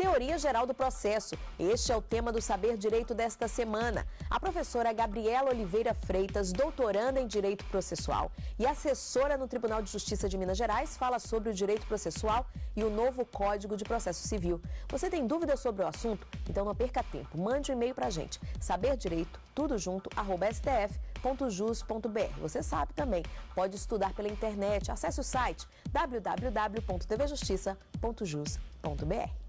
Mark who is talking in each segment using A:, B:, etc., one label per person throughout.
A: Teoria Geral do Processo. Este é o tema do Saber Direito desta semana. A professora Gabriela Oliveira Freitas, doutoranda em Direito Processual e assessora no Tribunal de Justiça de Minas Gerais, fala sobre o direito processual e o novo Código de Processo Civil. Você tem dúvidas sobre o assunto? Então não perca tempo. Mande um e-mail pra gente. Saberdireito, tudo junto, @stf.jus.br. Você sabe também, pode estudar pela internet. Acesse o site www.tvjustiça.jus.br.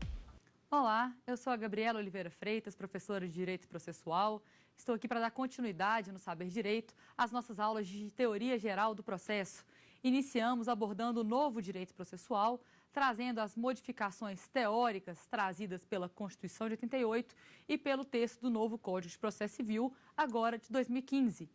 B: Olá, eu sou a Gabriela Oliveira Freitas, professora de Direito Processual. Estou aqui para dar continuidade no Saber Direito às nossas aulas de Teoria Geral do Processo. Iniciamos abordando o novo direito processual, trazendo as modificações teóricas trazidas pela Constituição de 88 e pelo texto do novo Código de Processo Civil, agora de 2015.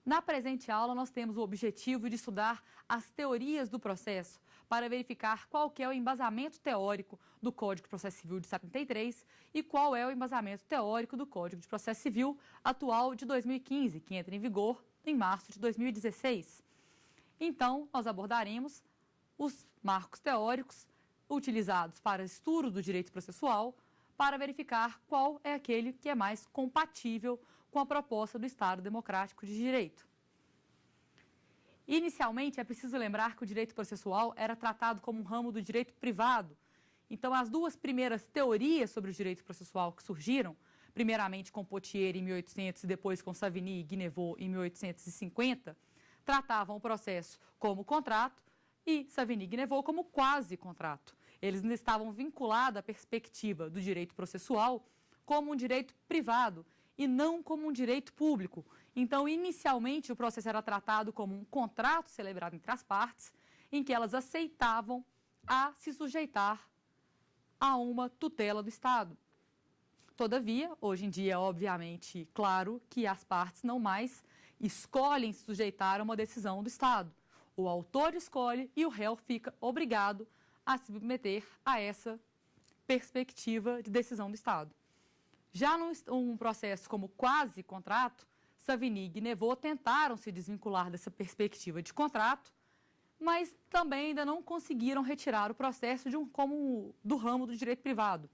B: Na presente aula, nós temos o objetivo de estudar as teorias do processo para verificar qual que é o embasamento teórico do Código de Processo Civil de 73 e qual é o embasamento teórico do Código de Processo Civil atual de 2015, que entra em vigor em março de 2016. Então, nós abordaremos os marcos teóricos utilizados para estudo do direito processual para verificar qual é aquele que é mais compatível com a proposta do Estado Democrático de Direito. Inicialmente, é preciso lembrar que o direito processual era tratado como um ramo do direito privado. Então, as duas primeiras teorias sobre o direito processual que surgiram, primeiramente com Pottier em 1800 e depois com Savigny e Guinévot em 1850, tratavam o processo como contrato e Savigny e Guinévot como quase-contrato. Eles não estavam vinculados à perspectiva do direito processual como um direito privado e não como um direito público. Então, inicialmente, o processo era tratado como um contrato celebrado entre as partes, em que elas aceitavam a se sujeitar a uma tutela do Estado. Todavia, hoje em dia, obviamente, claro que as partes não mais escolhem se sujeitar a uma decisão do Estado. O autor escolhe e o réu fica obrigado a se submeter a essa perspectiva de decisão do Estado. Já num processo como quase-contrato, Savigny e Guinévot tentaram se desvincular dessa perspectiva de contrato, mas também ainda não conseguiram retirar o processo do ramo do direito privado.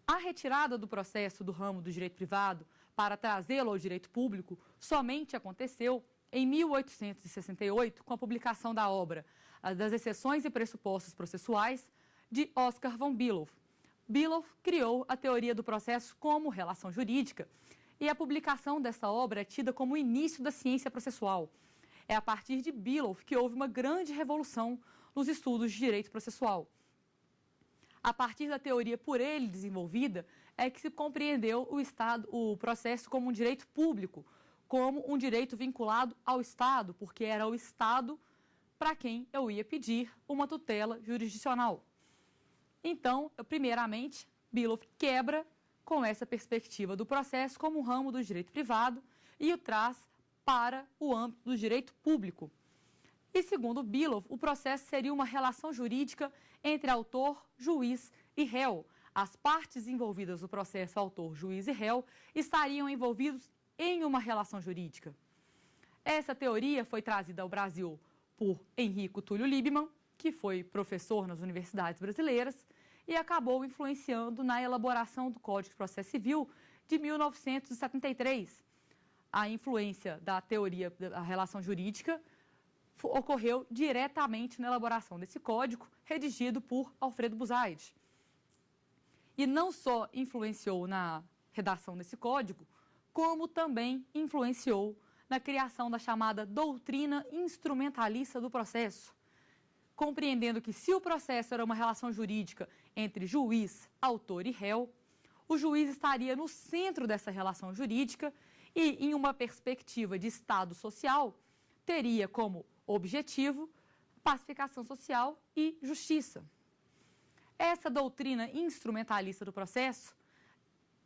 B: A retirada do processo do ramo do direito privado para trazê-lo ao direito público somente aconteceu em 1868, com a publicação da obra Das Exceções e Pressupostos Processuais, de Oscar von Billow. Billow criou a teoria do processo como relação jurídica e a publicação dessa obra é tida como o início da ciência processual. É a partir de Billow que houve uma grande revolução nos estudos de direito processual. A partir da teoria por ele desenvolvida é que se compreendeu o processo como um direito público, como um direito vinculado ao Estado, porque era o Estado para quem eu ia pedir uma tutela jurisdicional. Então, primeiramente, Billow quebra com essa perspectiva do processo como um ramo do direito privado e o traz para o âmbito do direito público. E, segundo Billow, o processo seria uma relação jurídica entre autor, juiz e réu. As partes envolvidas no processo, autor, juiz e réu, estariam envolvidos em uma relação jurídica. Essa teoria foi trazida ao Brasil por Henrico Túlio Liebmann, que foi professor nas universidades brasileiras e acabou influenciando na elaboração do Código de Processo Civil de 1973. A influência da teoria da relação jurídica ocorreu diretamente na elaboração desse código, redigido por Alfredo Buzaide. E não só influenciou na redação desse código, como também influenciou na criação da chamada doutrina instrumentalista do processo, compreendendo que se o processo era uma relação jurídica entre juiz, autor e réu, o juiz estaria no centro dessa relação jurídica e, em uma perspectiva de Estado social, teria como objetivo pacificação social e justiça. Essa doutrina instrumentalista do processo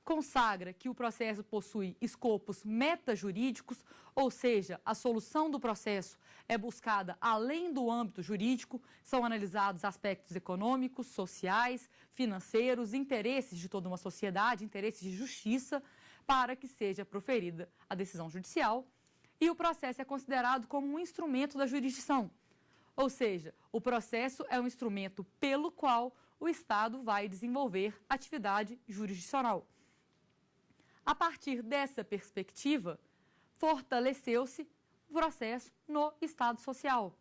B: consagra que o processo possui escopos metajurídicos, ou seja, a solução do processo é buscada além do âmbito jurídico, são analisados aspectos econômicos, sociais, financeiros, interesses de toda uma sociedade, interesses de justiça, para que seja proferida a decisão judicial, e o processo é considerado como um instrumento da jurisdição, ou seja, o processo é um instrumento pelo qual o Estado vai desenvolver atividade jurisdicional. A partir dessa perspectiva, fortaleceu-se o processo no Estado Social.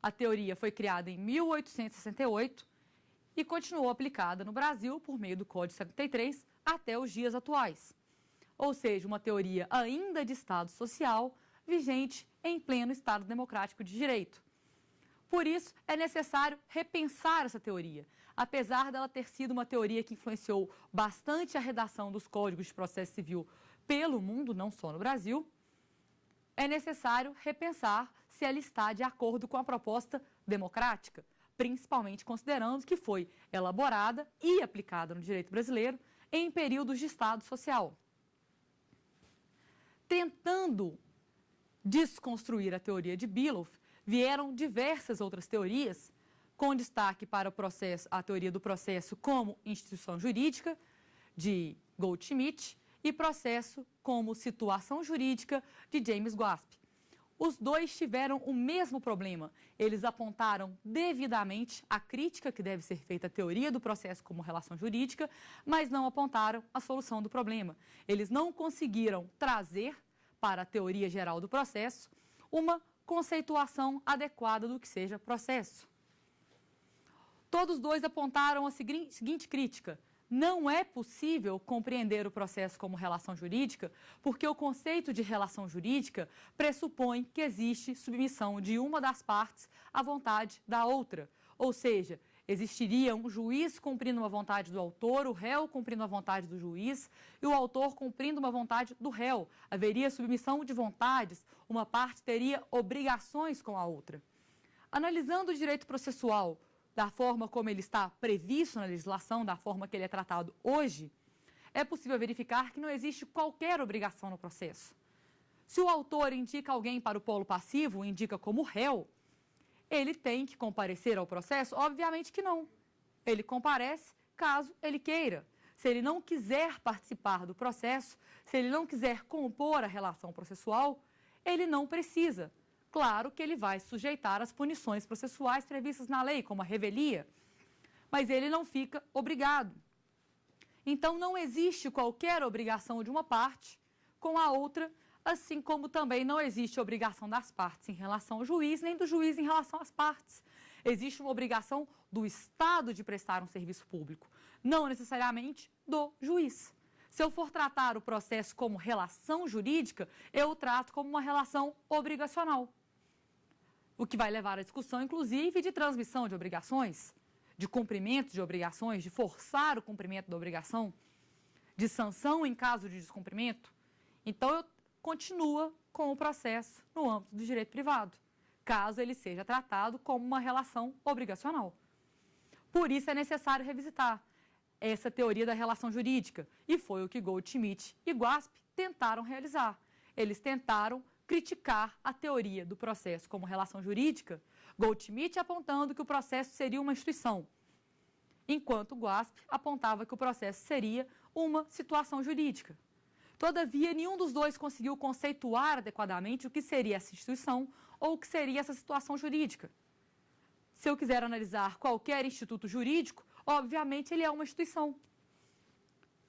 B: A teoria foi criada em 1868 e continuou aplicada no Brasil por meio do Código 73 até os dias atuais. Ou seja, uma teoria ainda de Estado Social vigente em pleno Estado Democrático de Direito. Por isso, é necessário repensar essa teoria. Apesar dela ter sido uma teoria que influenciou bastante a redação dos códigos de processo civil pelo mundo, não só no Brasil, é necessário repensar se ela está de acordo com a proposta democrática, principalmente considerando que foi elaborada e aplicada no direito brasileiro em períodos de Estado Social. Tentando desconstruir a teoria de Bealow, vieram diversas outras teorias, com destaque para o processo, a teoria do processo como instituição jurídica, de Goldschmidt, e processo como situação jurídica, de James Guasp. Os dois tiveram o mesmo problema. Eles apontaram devidamente a crítica que deve ser feita à teoria do processo como relação jurídica, mas não apontaram a solução do problema. Eles não conseguiram trazer para a teoria geral do processo uma conceituação adequada do que seja processo. Todos dois apontaram a seguinte crítica: não é possível compreender o processo como relação jurídica porque o conceito de relação jurídica pressupõe que existe submissão de uma das partes à vontade da outra. Ou seja, existiria um juiz cumprindo uma vontade do autor, o réu cumprindo a vontade do juiz e o autor cumprindo uma vontade do réu. Haveria submissão de vontades, uma parte teria obrigações com a outra. Analisando o direito processual da forma como ele está previsto na legislação, da forma que ele é tratado hoje, é possível verificar que não existe qualquer obrigação no processo. Se o autor indica alguém para o polo passivo, indica como réu, ele tem que comparecer ao processo? Obviamente que não. Ele comparece caso ele queira. Se ele não quiser participar do processo, se ele não quiser compor a relação processual, ele não precisa. Claro que ele vai sujeitar as punições processuais previstas na lei, como a revelia, mas ele não fica obrigado. Então, não existe qualquer obrigação de uma parte com a outra, assim como também não existe obrigação das partes em relação ao juiz, nem do juiz em relação às partes. Existe uma obrigação do Estado de prestar um serviço público, não necessariamente do juiz. Se eu for tratar o processo como relação jurídica, eu o trato como uma relação obrigacional. O que vai levar à discussão, inclusive, de transmissão de obrigações, de cumprimento de obrigações, de forçar o cumprimento da obrigação, de sanção em caso de descumprimento. Então, eu continua com o processo no âmbito do direito privado, caso ele seja tratado como uma relação obrigacional. Por isso, é necessário revisitar essa teoria da relação jurídica, e foi o que Goldschmidt e Guasp tentaram realizar. Eles tentaram criticar a teoria do processo como relação jurídica, Goldschmidt apontando que o processo seria uma instituição, enquanto Guasp apontava que o processo seria uma situação jurídica. Todavia, nenhum dos dois conseguiu conceituar adequadamente o que seria essa instituição ou o que seria essa situação jurídica. Se eu quiser analisar qualquer instituto jurídico, obviamente ele é uma instituição.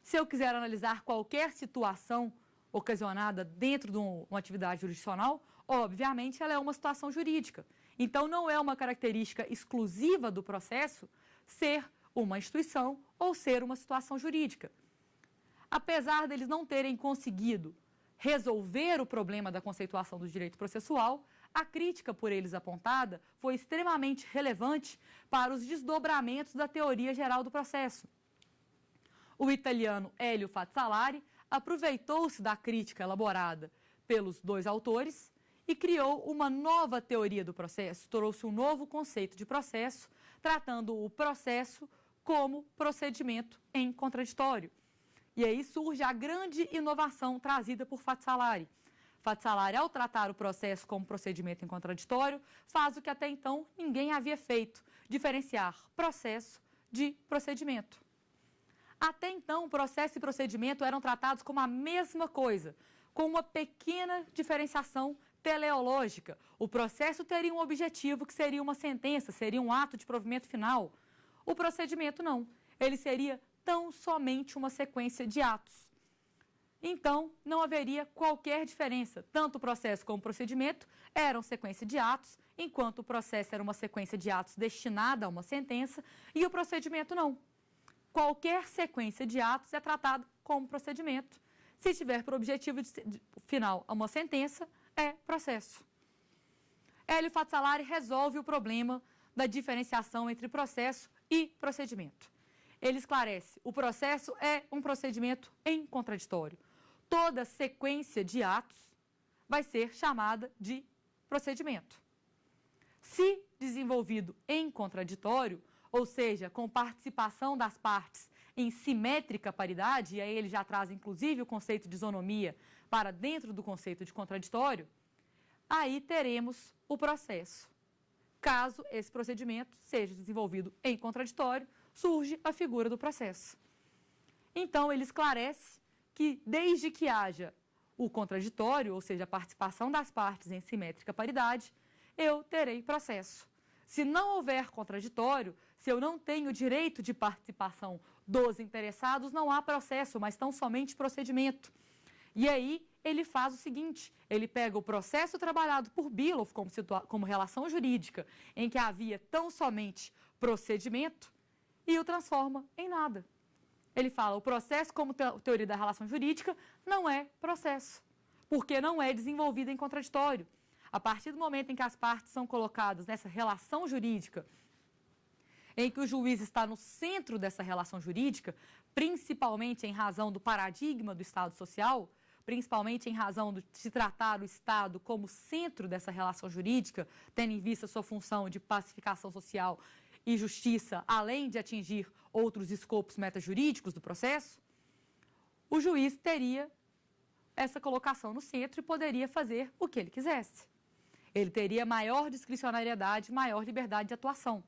B: Se eu quiser analisar qualquer situação ocasionada dentro de uma atividade jurisdicional, obviamente ela é uma situação jurídica. Então, não é uma característica exclusiva do processo ser uma instituição ou ser uma situação jurídica. Apesar deles não terem conseguido resolver o problema da conceituação do direito processual, a crítica por eles apontada foi extremamente relevante para os desdobramentos da teoria geral do processo. O italiano Elio Fazzolari aproveitou-se da crítica elaborada pelos dois autores e criou uma nova teoria do processo, trouxe um novo conceito de processo, tratando o processo como procedimento em contraditório. E aí surge a grande inovação trazida por Fazzolari. Fazzolari, ao tratar o processo como procedimento em contraditório, faz o que até então ninguém havia feito, diferenciar processo de procedimento. Até então, processo e procedimento eram tratados como a mesma coisa, com uma pequena diferenciação teleológica. O processo teria um objetivo que seria uma sentença, seria um ato de provimento final. O procedimento não. Ele seria tão somente uma sequência de atos. Então, não haveria qualquer diferença. Tanto o processo como o procedimento eram sequência de atos, enquanto o processo era uma sequência de atos destinada a uma sentença e o procedimento não. Qualquer sequência de atos é tratada como procedimento. Se tiver por objetivo final uma sentença, é processo. Hélio Fatsalari resolve o problema da diferenciação entre processo e procedimento. Ele esclarece: o processo é um procedimento em contraditório. Toda sequência de atos vai ser chamada de procedimento. Se desenvolvido em contraditório, ou seja, com participação das partes em simétrica paridade, e aí ele já traz inclusive o conceito de isonomia para dentro do conceito de contraditório, aí teremos o processo. Caso esse procedimento seja desenvolvido em contraditório, surge a figura do processo. Então, ele esclarece que, desde que haja o contraditório, ou seja, a participação das partes em simétrica paridade, eu terei processo. Se não houver contraditório, se eu não tenho direito de participação dos interessados, não há processo, mas tão somente procedimento. E aí, ele faz o seguinte: ele pega o processo trabalhado por Beelow como relação jurídica, em que havia tão somente procedimento, e o transforma em nada. Ele fala: o processo, como teoria da relação jurídica, não é processo, porque não é desenvolvido em contraditório. A partir do momento em que as partes são colocadas nessa relação jurídica, em que o juiz está no centro dessa relação jurídica, principalmente em razão do paradigma do Estado social, principalmente em razão de se tratar o Estado como centro dessa relação jurídica, tendo em vista sua função de pacificação social e justiça, além de atingir outros escopos metajurídicos do processo, o juiz teria essa colocação no centro e poderia fazer o que ele quisesse. Ele teria maior discricionariedade, maior liberdade de atuação.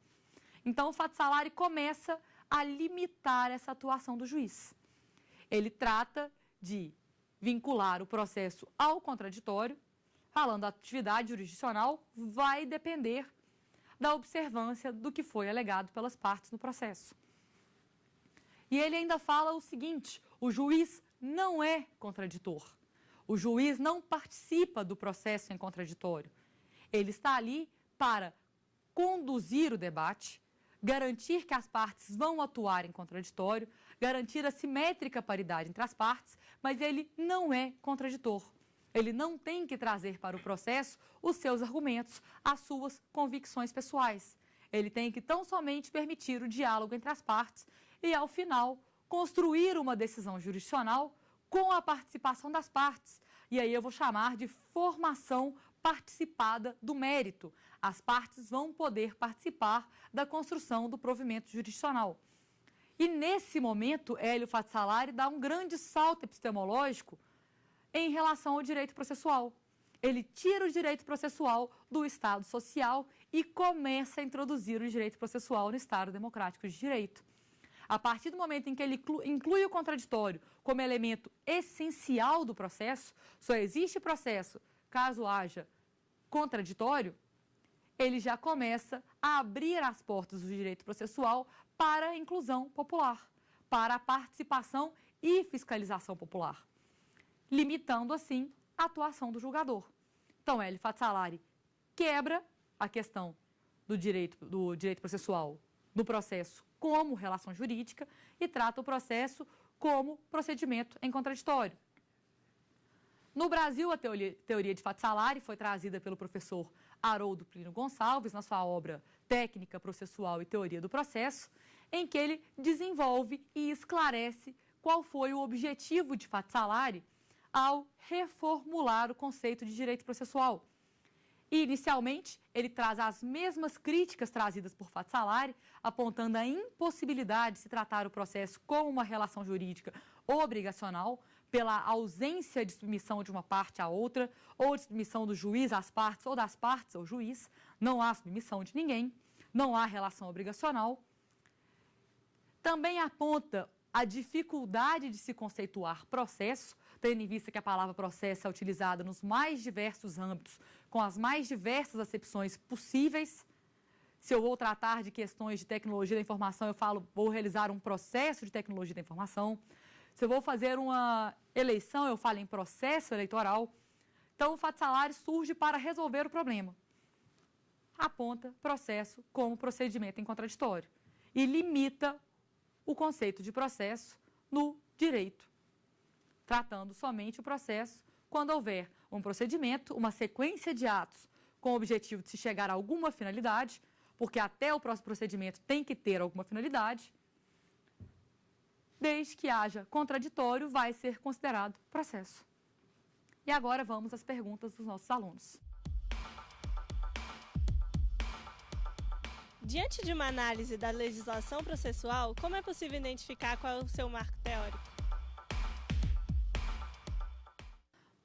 B: Então, o Fatsalari começa a limitar essa atuação do juiz. Ele trata de vincular o processo ao contraditório, falando a atividade jurisdicional vai depender da observância do que foi alegado pelas partes no processo. E ele ainda fala o seguinte: o juiz não é contraditor. O juiz não participa do processo em contraditório. Ele está ali para conduzir o debate, garantir que as partes vão atuar em contraditório, garantir a simétrica paridade entre as partes, mas ele não é contraditor. Ele não tem que trazer para o processo os seus argumentos, as suas convicções pessoais. Ele tem que tão somente permitir o diálogo entre as partes e, ao final, construir uma decisão jurisdicional com a participação das partes. E aí eu vou chamar de formação participada do mérito. As partes vão poder participar da construção do provimento jurisdicional. E, nesse momento, Hélio Fatsalari dá um grande salto epistemológico em relação ao direito processual. Ele tira o direito processual do Estado social e começa a introduzir o direito processual no Estado democrático de direito. A partir do momento em que ele inclui o contraditório como elemento essencial do processo, só existe processo caso haja contraditório, ele já começa a abrir as portas do direito processual para a inclusão popular, para a participação e fiscalização popular, limitando, assim, a atuação do julgador. Então, Hélio Fatsalari quebra a questão do direito processual do processo como relação jurídica e trata o processo como procedimento em contraditório. No Brasil, a teoria de Fatsalari foi trazida pelo professor Haroldo Plínio Gonçalves na sua obra Técnica Processual e Teoria do Processo, em que ele desenvolve e esclarece qual foi o objetivo de Fatsalari ao reformular o conceito de direito processual. E, inicialmente, ele traz as mesmas críticas trazidas por Fatsalari, apontando a impossibilidade de se tratar o processo como uma relação jurídica obrigacional, pela ausência de submissão de uma parte à outra, ou de submissão do juiz às partes, ou das partes ao juiz. Não há submissão de ninguém, não há relação obrigacional. Também aponta a dificuldade de se conceituar processo, tendo em vista que a palavra processo é utilizada nos mais diversos âmbitos, com as mais diversas acepções possíveis. Se eu vou tratar de questões de tecnologia da informação, eu falo, vou realizar um processo de tecnologia da informação. Se eu vou fazer uma eleição, eu falo em processo eleitoral. Então, o fato salário surge para resolver o problema. Aponta processo como procedimento em contraditório e limita o conceito de processo no direito, tratando somente o processo quando houver um procedimento, uma sequência de atos com o objetivo de se chegar a alguma finalidade, porque até o próximo procedimento tem que ter alguma finalidade, desde que haja contraditório, vai ser considerado processo. E agora vamos às perguntas dos nossos alunos.
C: Diante de uma análise da legislação processual, como é possível identificar qual é o seu marco teórico?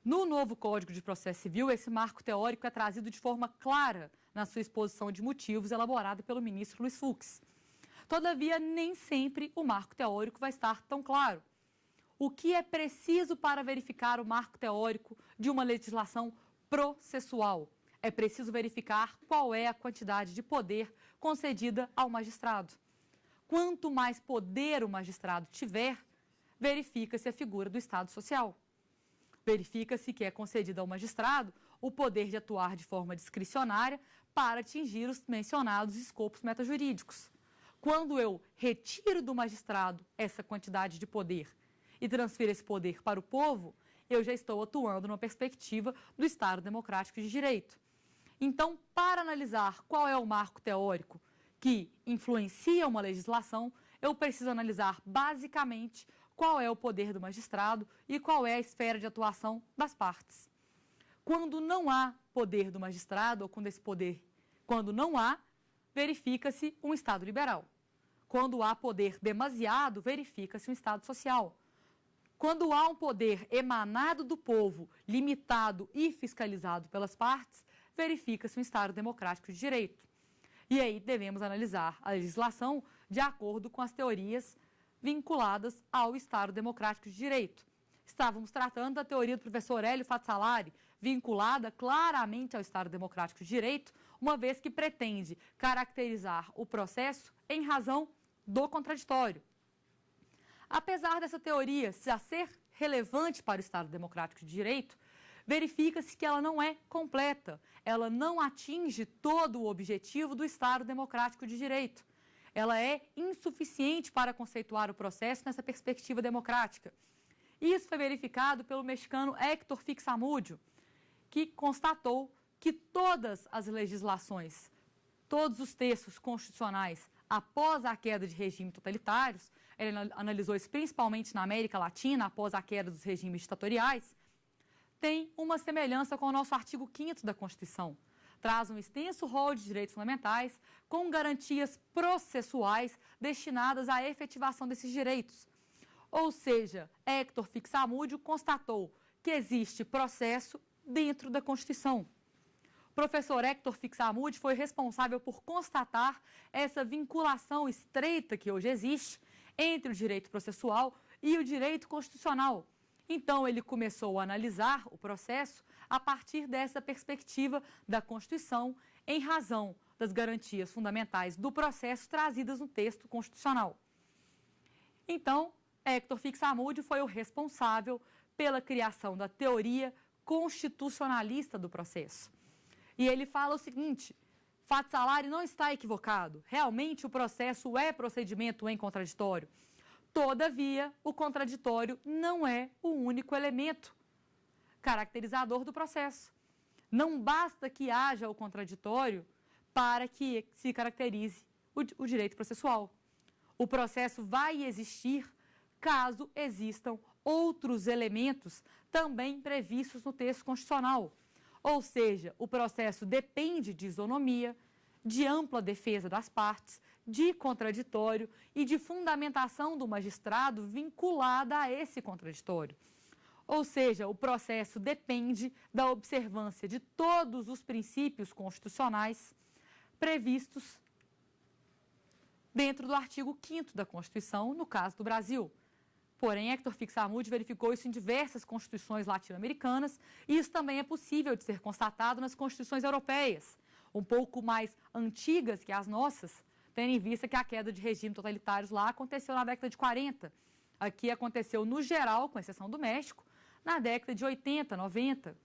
B: No novo Código de Processo Civil, esse marco teórico é trazido de forma clara na sua exposição de motivos elaborada pelo ministro Luiz Fux. Todavia, nem sempre o marco teórico vai estar tão claro. O que é preciso para verificar o marco teórico de uma legislação processual? É preciso verificar qual é a quantidade de poder concedida ao magistrado. Quanto mais poder o magistrado tiver, verifica-se a figura do Estado Social. Verifica-se que é concedido ao magistrado o poder de atuar de forma discricionária para atingir os mencionados escopos metajurídicos. Quando eu retiro do magistrado essa quantidade de poder e transfiro esse poder para o povo, eu já estou atuando numa perspectiva do Estado Democrático de Direito. Então, para analisar qual é o marco teórico que influencia uma legislação, eu preciso analisar basicamente qual é o poder do magistrado e qual é a esfera de atuação das partes. Quando não há poder do magistrado, ou quando não há, verifica-se um Estado liberal. Quando há poder demasiado, verifica-se um Estado social. Quando há um poder emanado do povo, limitado e fiscalizado pelas partes, verifica-se um Estado democrático de direito. E aí devemos analisar a legislação de acordo com as teorias vinculadas ao Estado democrático de direito. Estávamos tratando da teoria do professor Hélio Fatsalari, vinculada claramente ao Estado democrático de direito, uma vez que pretende caracterizar o processo em razão do contraditório. Apesar dessa teoria já ser relevante para o Estado democrático de direito, verifica-se que ela não é completa, ela não atinge todo o objetivo do Estado democrático de direito. Ela é insuficiente para conceituar o processo nessa perspectiva democrática. Isso foi verificado pelo mexicano Héctor Fixamúdio, que constatou que todas as legislações, todos os textos constitucionais após a queda de regimes totalitários, ele analisou isso principalmente na América Latina, após a queda dos regimes ditatoriais, tem uma semelhança com o nosso artigo 5º da Constituição. Traz um extenso rol de direitos fundamentais com garantias processuais destinadas à efetivação desses direitos. Ou seja, Héctor Fixamúdio constatou que existe processo dentro da Constituição. O professor Héctor Fixamúdio foi responsável por constatar essa vinculação estreita que hoje existe entre o direito processual e o direito constitucional. Então, ele começou a analisar o processo a partir dessa perspectiva da Constituição, em razão das garantias fundamentais do processo trazidas no texto constitucional. Então, Héctor Fixamúdio foi o responsável pela criação da teoria constitucionalista do processo. E ele fala o seguinte: Fatsalari não está equivocado, realmente o processo é procedimento em contraditório. Todavia, o contraditório não é o único elemento caracterizador do processo. Não basta que haja o contraditório para que se caracterize o direito processual. O processo vai existir caso existam outros elementos também previstos no texto constitucional. Ou seja, o processo depende de isonomia, de ampla defesa das partes, de contraditório e de fundamentação do magistrado vinculada a esse contraditório. Ou seja, o processo depende da observância de todos os princípios constitucionais previstos dentro do artigo 5º da Constituição, no caso do Brasil. Porém, Héctor Fixamúdio verificou isso em diversas constituições latino-americanas e isso também é possível de ser constatado nas constituições europeias. um pouco mais antigas que as nossas, tendo em vista que a queda de regimes totalitários lá aconteceu na década de 40. Aqui aconteceu no geral, com exceção do México, na década de 80, 90.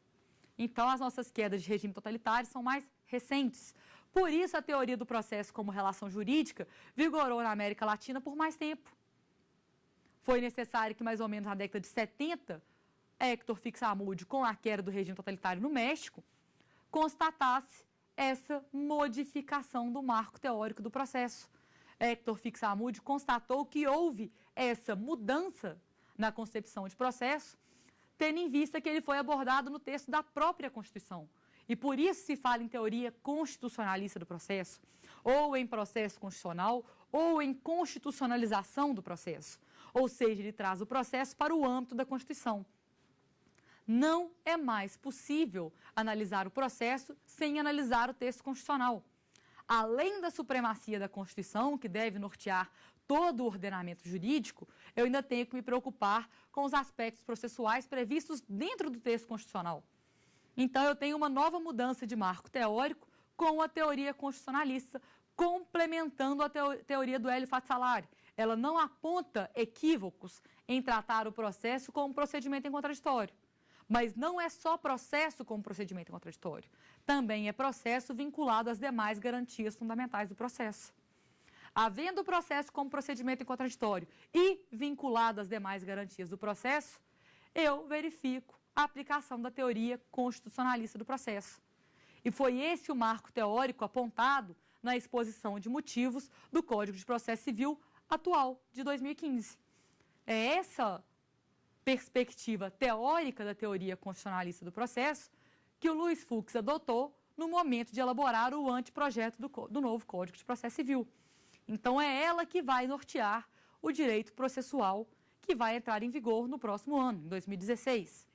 B: Então, as nossas quedas de regime totalitário são mais recentes. Por isso, a teoria do processo como relação jurídica vigorou na América Latina por mais tempo. Foi necessário que, mais ou menos na década de 70, Héctor Fixamudio, com a queda do regime totalitário no México, constatasse essa modificação do marco teórico do processo. Héctor Fixamudio constatou que houve essa mudança na concepção de processo, tendo em vista que ele foi abordado no texto da própria Constituição. E por isso se fala em teoria constitucionalista do processo, ou em processo constitucional, ou em constitucionalização do processo. Ou seja, ele traz o processo para o âmbito da Constituição. Não é mais possível analisar o processo sem analisar o texto constitucional. Além da supremacia da Constituição, que deve nortear todo o ordenamento jurídico, eu ainda tenho que me preocupar com os aspectos processuais previstos dentro do texto constitucional. Então, eu tenho uma nova mudança de marco teórico com a teoria constitucionalista, complementando a teoria do Hélio Fatsalari. Ela não aponta equívocos em tratar o processo como procedimento em contraditório. Mas não é só processo como procedimento contraditório. Também é processo vinculado às demais garantias fundamentais do processo. Havendo o processo como procedimento em contraditório e vinculado às demais garantias do processo, eu verifico a aplicação da teoria constitucionalista do processo. E foi esse o marco teórico apontado na exposição de motivos do Código de Processo Civil atual, de 2015. É essa perspectiva teórica da teoria constitucionalista do processo que o Luiz Fux adotou no momento de elaborar o anteprojeto do novo Código de Processo Civil. Então, é ela que vai nortear o direito processual que vai entrar em vigor no próximo ano, em 2016.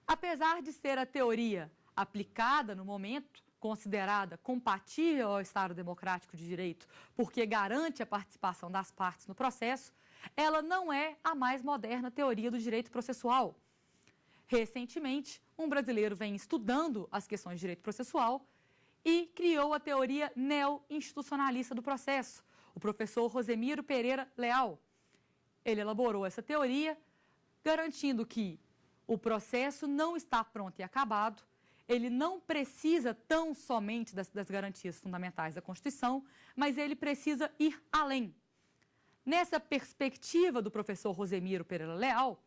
B: Apesar de ser a teoria aplicada no momento, considerada compatível ao Estado Democrático de Direito, porque garante a participação das partes no processo, ela não é a mais moderna teoria do direito processual. Recentemente, um brasileiro vem estudando as questões de direito processual e criou a teoria neo-institucionalista do processo, o professor Rosemiro Pereira Leal. Ele elaborou essa teoria, garantindo que o processo não está pronto e acabado, ele não precisa tão somente das garantias fundamentais da Constituição, mas ele precisa ir além. Nessa perspectiva do professor Rosemiro Pereira Leal,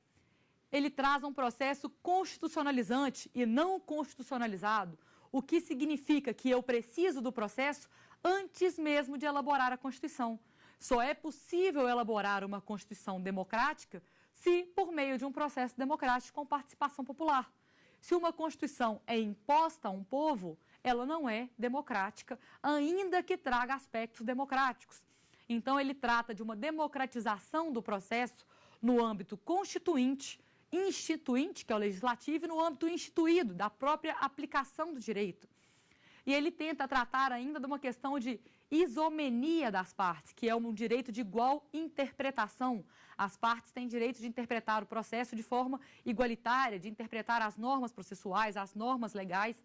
B: ele traz um processo constitucionalizante e não constitucionalizado, o que significa que eu preciso do processo antes mesmo de elaborar a Constituição. Só é possível elaborar uma Constituição democrática se por meio de um processo democrático com participação popular. Se uma Constituição é imposta a um povo, ela não é democrática, ainda que traga aspectos democráticos. Então, ele trata de uma democratização do processo no âmbito constituinte, instituinte, que é o legislativo, e no âmbito instituído, da própria aplicação do direito. E ele tenta tratar ainda de uma questão de isomenia das partes, que é um direito de igual interpretação. As partes têm direito de interpretar o processo de forma igualitária, de interpretar as normas processuais, as normas legais,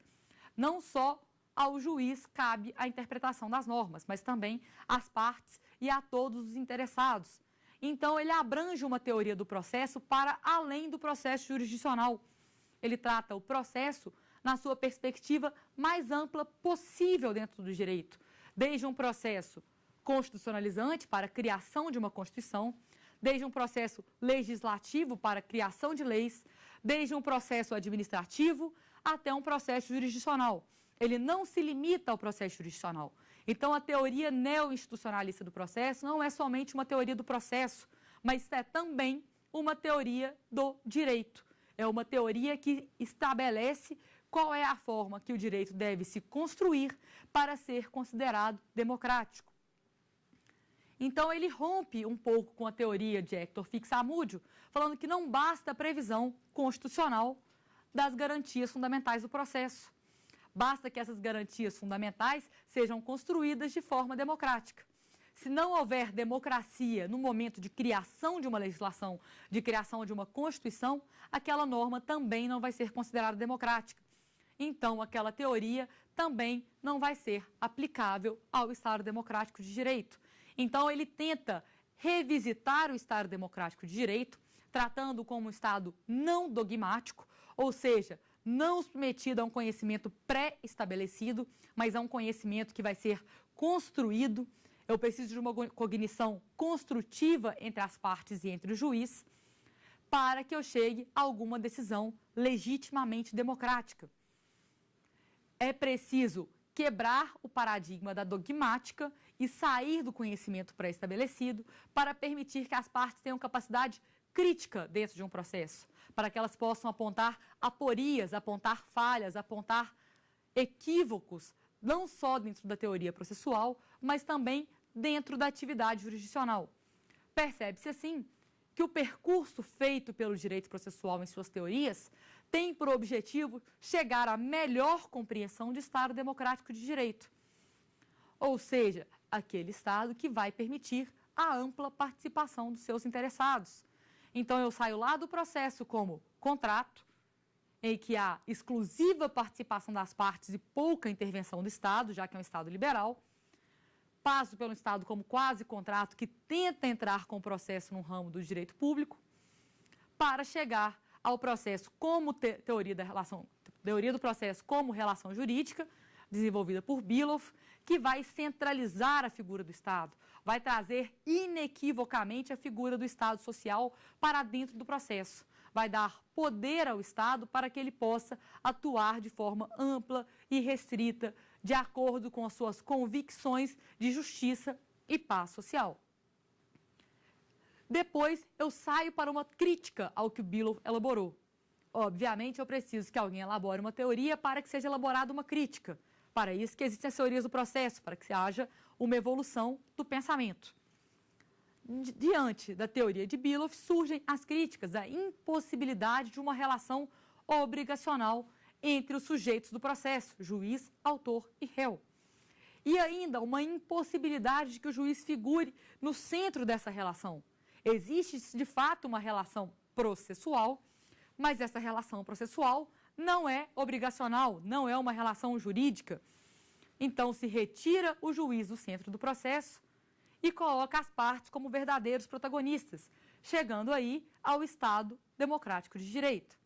B: não só ao juiz cabe a interpretação das normas, mas também às partes e a todos os interessados. Então, ele abrange uma teoria do processo para além do processo jurisdicional. Ele trata o processo na sua perspectiva mais ampla possível dentro do direito, desde um processo constitucionalizante para a criação de uma Constituição, desde um processo legislativo para a criação de leis, desde um processo administrativo até um processo jurisdicional. Ele não se limita ao processo jurisdicional. Então, a teoria neo-institucionalista do processo não é somente uma teoria do processo, mas é também uma teoria do direito. É uma teoria que estabelece qual é a forma que o direito deve se construir para ser considerado democrático. Então, ele rompe um pouco com a teoria de Héctor Fixamudio, falando que não basta a previsão constitucional das garantias fundamentais do processo. Basta que essas garantias fundamentais sejam construídas de forma democrática. Se não houver democracia no momento de criação de uma legislação, de criação de uma Constituição, aquela norma também não vai ser considerada democrática. então aquela teoria também não vai ser aplicável ao Estado Democrático de Direito. Então ele tenta revisitar o Estado Democrático de Direito, tratando como um Estado não dogmático, ou seja, não submetido a um conhecimento pré-estabelecido, mas a um conhecimento que vai ser construído. Eu preciso de uma cognição construtiva entre as partes e entre o juiz, para que eu chegue a alguma decisão legitimamente democrática. É preciso quebrar o paradigma da dogmática e sair do conhecimento pré-estabelecido para permitir que as partes tenham capacidade crítica dentro de um processo, para que elas possam apontar aporias, apontar falhas, apontar equívocos, não só dentro da teoria processual, mas também dentro da atividade jurisdicional. Percebe-se, assim, que o percurso feito pelo direito processual em suas teorias tem por objetivo chegar à melhor compreensão de Estado democrático de direito, ou seja, aquele Estado que vai permitir a ampla participação dos seus interessados. Então, eu saio lá do processo como contrato, em que há exclusiva participação das partes e pouca intervenção do Estado, já que é um Estado liberal. Passo pelo Estado como quase contrato, que tenta entrar com o processo no ramo do direito público, para chegar ao processo como teoria do processo como relação jurídica, desenvolvida por Bealoff, que vai centralizar a figura do Estado, vai trazer inequivocamente a figura do Estado social para dentro do processo, vai dar poder ao Estado para que ele possa atuar de forma ampla e restrita, de acordo com as suas convicções de justiça e paz social. Depois, eu saio para uma crítica ao que o Bealoff elaborou. Obviamente, eu preciso que alguém elabore uma teoria para que seja elaborada uma crítica. Para isso que existem as teorias do processo, para que haja uma evolução do pensamento. Diante da teoria de Bealoff, surgem as críticas à impossibilidade de uma relação obrigacional entre os sujeitos do processo, juiz, autor e réu. E ainda uma impossibilidade de que o juiz figure no centro dessa relação. Existe, de fato, uma relação processual, mas essa relação processual não é obrigacional, não é uma relação jurídica. Então, se retira o juiz do centro do processo e coloca as partes como verdadeiros protagonistas, chegando aí ao Estado democrático de direito.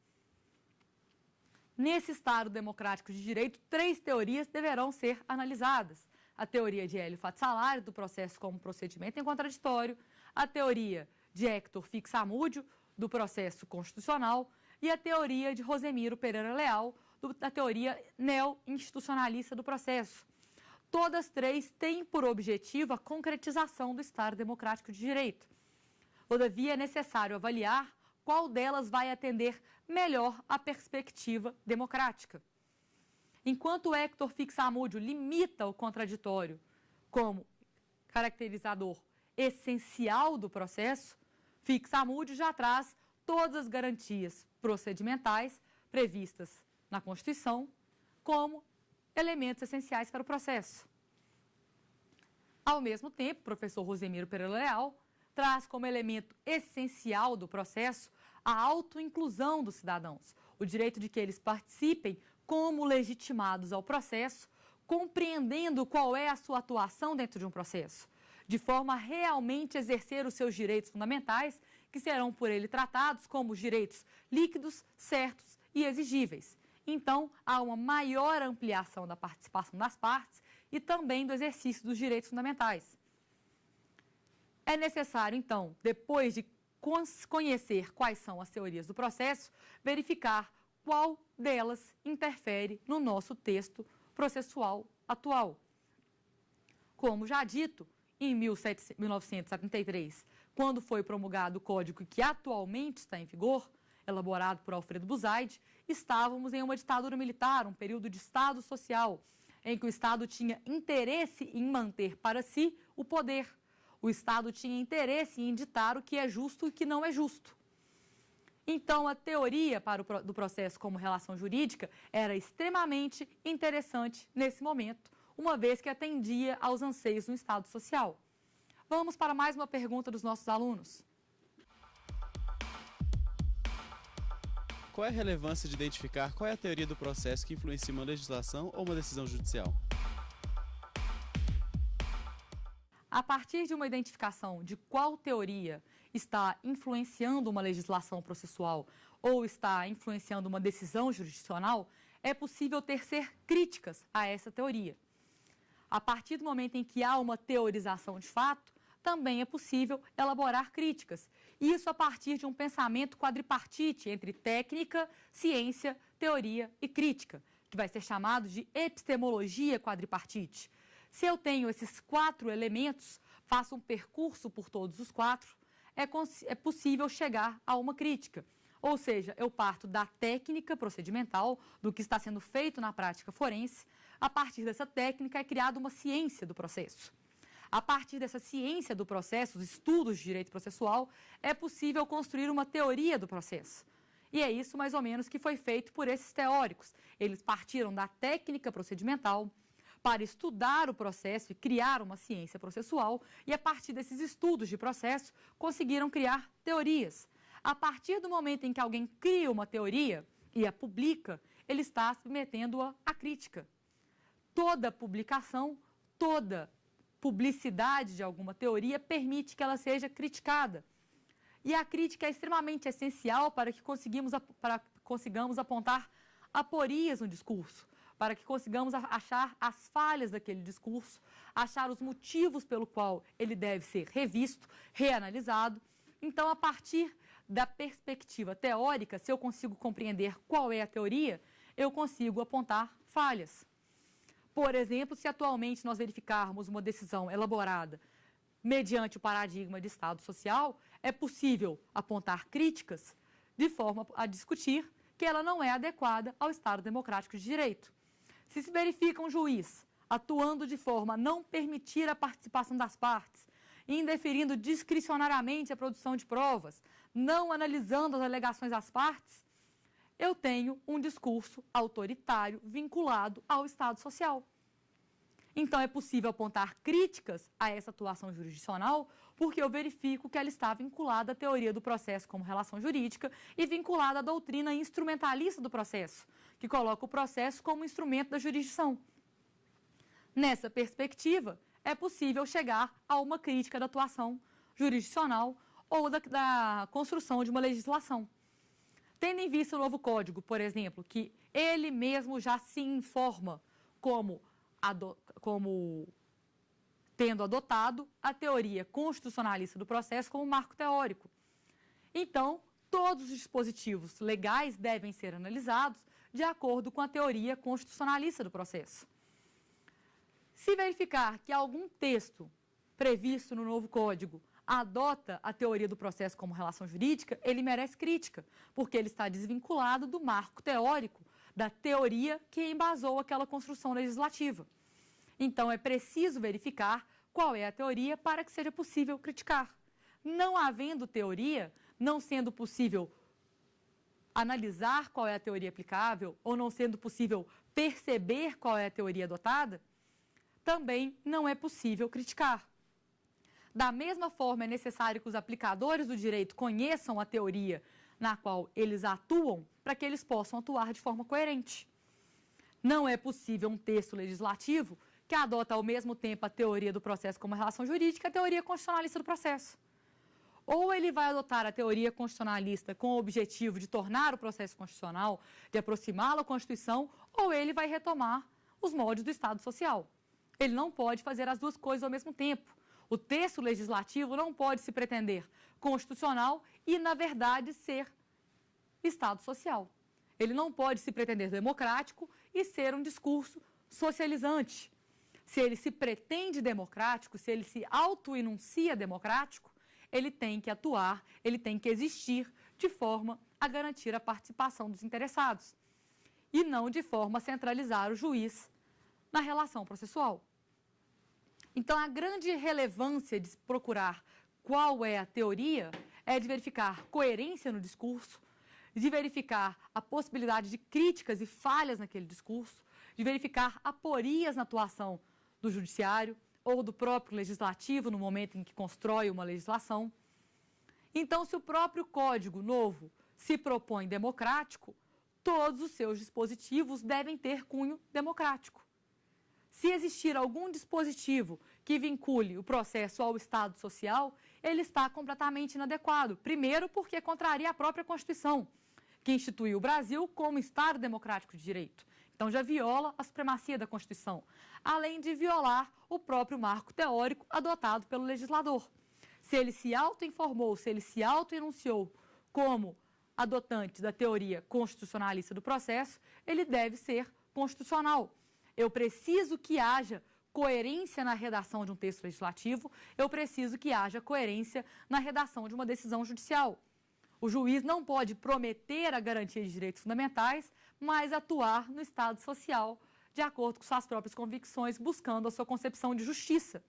B: Nesse Estado democrático de direito, 3 teorias deverão ser analisadas. A teoria de Hélio Fatsalari, do processo como procedimento em contraditório, a teoria de Hector Fixamúdio, do processo constitucional, e a teoria de Rosemiro Pereira Leal, da teoria neo-institucionalista do processo. Todas 3 têm por objetivo a concretização do Estado democrático de direito. Todavia, é necessário avaliar qual delas vai atender melhor à perspectiva democrática. Enquanto Hector Fixamúdio limita o contraditório como caracterizador essencial do processo, Fixamúdio já traz todas as garantias procedimentais previstas na Constituição como elementos essenciais para o processo. Ao mesmo tempo, o professor Rosemiro Pereira Leal traz como elemento essencial do processo a autoinclusão dos cidadãos, o direito de que eles participem como legitimados ao processo, compreendendo qual é a sua atuação dentro de um processo, de forma a realmente exercer os seus direitos fundamentais, que serão por ele tratados como direitos líquidos, certos e exigíveis. Então, há uma maior ampliação da participação das partes e também do exercício dos direitos fundamentais. É necessário, então, depois de conhecer quais são as teorias do processo, verificar qual delas interfere no nosso texto processual atual. Como já dito, em 1973, quando foi promulgado o Código que atualmente está em vigor, elaborado por Alfredo Buzaide, estávamos em uma ditadura militar, um período de Estado social, em que o Estado tinha interesse em manter para si o poder. O Estado tinha interesse em ditar o que é justo e o que não é justo. Então, a teoria do processo como relação jurídica era extremamente interessante nesse momento, uma vez que atendia aos anseios do Estado social. Vamos para mais uma pergunta dos nossos alunos.
D: qual é a relevância de identificar qual é a teoria do processo que influencia uma legislação ou uma decisão judicial?
B: A partir de uma identificação de qual teoria está influenciando uma legislação processual ou está influenciando uma decisão jurisdicional, é possível tecer críticas a essa teoria. A partir do momento em que há uma teorização de fato, também é possível elaborar críticas. Isso a partir de um pensamento quadripartite entre técnica, ciência, teoria e crítica, que vai ser chamado de epistemologia quadripartite. Se eu tenho esses 4 elementos, faço um percurso por todos os 4, é possível chegar a uma crítica. Ou seja, eu parto da técnica procedimental, do que está sendo feito na prática forense. A partir dessa técnica é criada uma ciência do processo. A partir dessa ciência do processo, os estudos de direito processual, é possível construir uma teoria do processo. E é isso mais ou menos que foi feito por esses teóricos. Eles partiram da técnica procedimental para estudar o processo e criar uma ciência processual, e a partir desses estudos de processo conseguiram criar teorias. A partir do momento em que alguém cria uma teoria e a publica, ele está submetendo-a à crítica. Toda publicação, toda publicidade de alguma teoria permite que ela seja criticada. E a crítica é extremamente essencial para que consigamos apontar aporias no discurso, para que consigamos achar as falhas daquele discurso, achar os motivos pelo qual ele deve ser revisto, reanalisado. Então, a partir da perspectiva teórica, se eu consigo compreender qual é a teoria, eu consigo apontar falhas. Por exemplo, se atualmente nós verificarmos uma decisão elaborada mediante o paradigma de Estado social, é possível apontar críticas de forma a discutir que ela não é adequada ao Estado democrático de direito. Se se verifica um juiz atuando de forma a não permitir a participação das partes, indeferindo discricionariamente a produção de provas, não analisando as alegações das partes, eu tenho um discurso autoritário vinculado ao Estado social. Então, é possível apontar críticas a essa atuação jurisdicional porque eu verifico que ela está vinculada à teoria do processo como relação jurídica e vinculada à doutrina instrumentalista do processo, que coloca o processo como instrumento da jurisdição. Nessa perspectiva, é possível chegar a uma crítica da atuação jurisdicional ou da construção de uma legislação. Tendo em vista o novo Código, por exemplo, que ele mesmo já se informa como tendo adotado a teoria constitucionalista do processo como marco teórico. Então, todos os dispositivos legais devem ser analisados de acordo com a teoria constitucionalista do processo. Se verificar que algum texto previsto no novo Código adota a teoria do processo como relação jurídica, ele merece crítica, porque ele está desvinculado do marco teórico, da teoria que embasou aquela construção legislativa. Então, é preciso verificar qual é a teoria para que seja possível criticar. Não havendo teoria, não sendo possível analisar qual é a teoria aplicável, ou não sendo possível perceber qual é a teoria adotada, também não é possível criticar. Da mesma forma, é necessário que os aplicadores do direito conheçam a teoria na qual eles atuam para que eles possam atuar de forma coerente. Não é possível um texto legislativo que adota ao mesmo tempo a teoria do processo como relação jurídica e a teoria constitucionalista do processo. Ou ele vai adotar a teoria constitucionalista com o objetivo de tornar o processo constitucional, de aproximá-lo à Constituição, ou ele vai retomar os moldes do Estado social. Ele não pode fazer as duas coisas ao mesmo tempo. O texto legislativo não pode se pretender constitucional e, na verdade, ser Estado social. Ele não pode se pretender democrático e ser um discurso socializante. Se ele se pretende democrático, se ele se auto-enuncia democrático, ele tem que atuar, ele tem que existir de forma a garantir a participação dos interessados e não de forma a centralizar o juiz na relação processual. Então, a grande relevância de procurar qual é a teoria é de verificar coerência no discurso, de verificar a possibilidade de críticas e falhas naquele discurso, de verificar aporias na atuação do judiciário ou do próprio legislativo no momento em que constrói uma legislação. Então, se o próprio Código Novo se propõe democrático, todos os seus dispositivos devem ter cunho democrático. Se existir algum dispositivo que vincule o processo ao Estado social, ele está completamente inadequado. Primeiro, porque contraria a própria Constituição, que instituiu o Brasil como Estado democrático de direito. Então, já viola a supremacia da Constituição, além de violar o próprio marco teórico adotado pelo legislador. Se ele se auto-informou, se ele se auto-enunciou como adotante da teoria constitucionalista do processo, ele deve ser constitucional. Eu preciso que haja coerência na redação de um texto legislativo, eu preciso que haja coerência na redação de uma decisão judicial. O juiz não pode prometer a garantia de direitos fundamentais, mas atuar no Estado social de acordo com suas próprias convicções, buscando a sua concepção de justiça.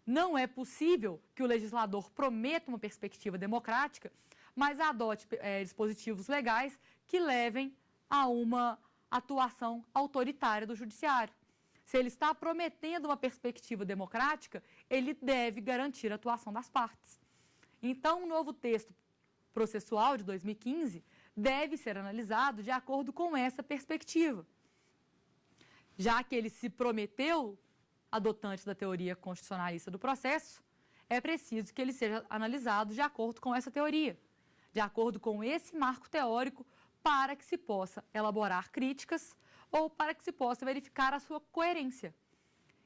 B: Não é possível que o legislador prometa uma perspectiva democrática, mas adote dispositivos legais que levem a uma atuação autoritária do judiciário. Se ele está prometendo uma perspectiva democrática, ele deve garantir a atuação das partes. Então, o novo texto processual de 2015 deve ser analisado de acordo com essa perspectiva. Já que ele se prometeu adotante da teoria constitucionalista do processo, é preciso que ele seja analisado de acordo com essa teoria, de acordo com esse marco teórico, para que se possa elaborar críticas ou para que se possa verificar a sua coerência.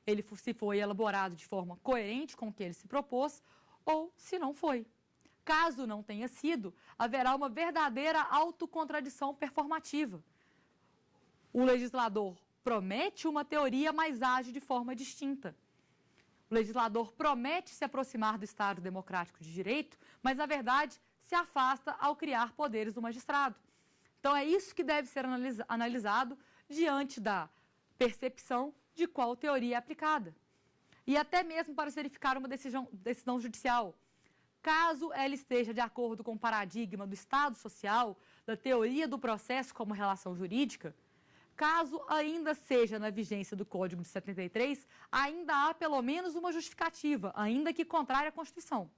B: Ele se foi elaborado de forma coerente com o que ele se propôs ou se não foi. Caso não tenha sido, haverá uma verdadeira autocontradição performativa. O legislador promete uma teoria, mas age de forma distinta. O legislador promete se aproximar do Estado democrático de direito, mas, na verdade, se afasta ao criar poderes do magistrado. Então, é isso que deve ser analisado diante da percepção de qual teoria é aplicada. E até mesmo para verificar uma decisão judicial. Caso ela esteja de acordo com o paradigma do Estado social, da teoria do processo como relação jurídica, caso ainda seja na vigência do Código de 73, ainda há pelo menos uma justificativa, ainda que contrária à Constituição.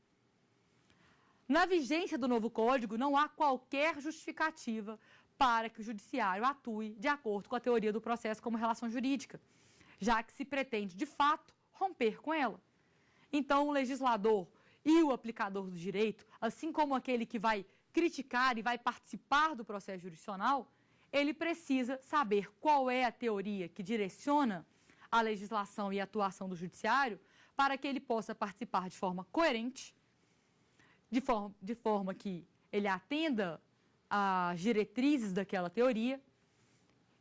B: Na vigência do novo Código, não há qualquer justificativa para que o Judiciário atue de acordo com a teoria do processo como relação jurídica, já que se pretende, de fato, romper com ela. Então, o legislador e o aplicador do direito, assim como aquele que vai criticar e vai participar do processo jurisdicional, ele precisa saber qual é a teoria que direciona a legislação e a atuação do judiciário para que ele possa participar de forma coerente, de forma que ele atenda às diretrizes daquela teoria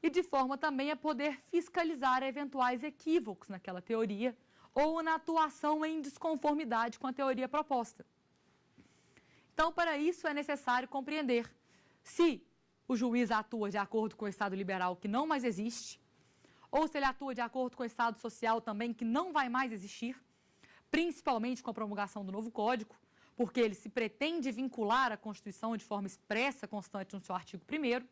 B: e de forma também a poder fiscalizar eventuais equívocos naquela teoria ou na atuação em desconformidade com a teoria proposta. Então, para isso é necessário compreender se o juiz atua de acordo com o Estado liberal que não mais existe, ou se ele atua de acordo com o Estado social também que não vai mais existir, principalmente com a promulgação do novo Código, porque ele se pretende vincular a Constituição de forma expressa, constante no seu artigo 1º.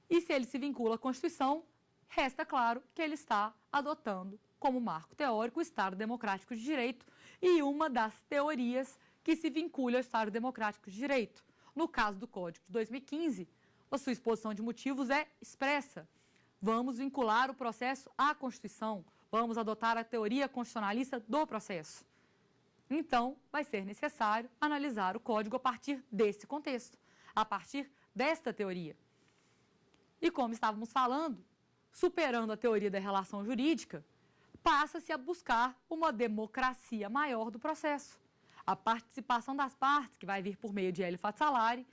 B: E se ele se vincula à Constituição, resta claro que ele está adotando como marco teórico o Estado Democrático de Direito e uma das teorias que se vincula ao Estado Democrático de Direito. No caso do Código de 2015, a sua exposição de motivos é expressa. Vamos vincular o processo à Constituição, vamos adotar a teoria constitucionalista do processo. Então, vai ser necessário analisar o Código a partir desse contexto, a partir desta teoria. E como estávamos falando, superando a teoria da relação jurídica, passa-se a buscar uma democracia maior do processo. A participação das partes, que vai vir por meio de Hélio Fatsalari,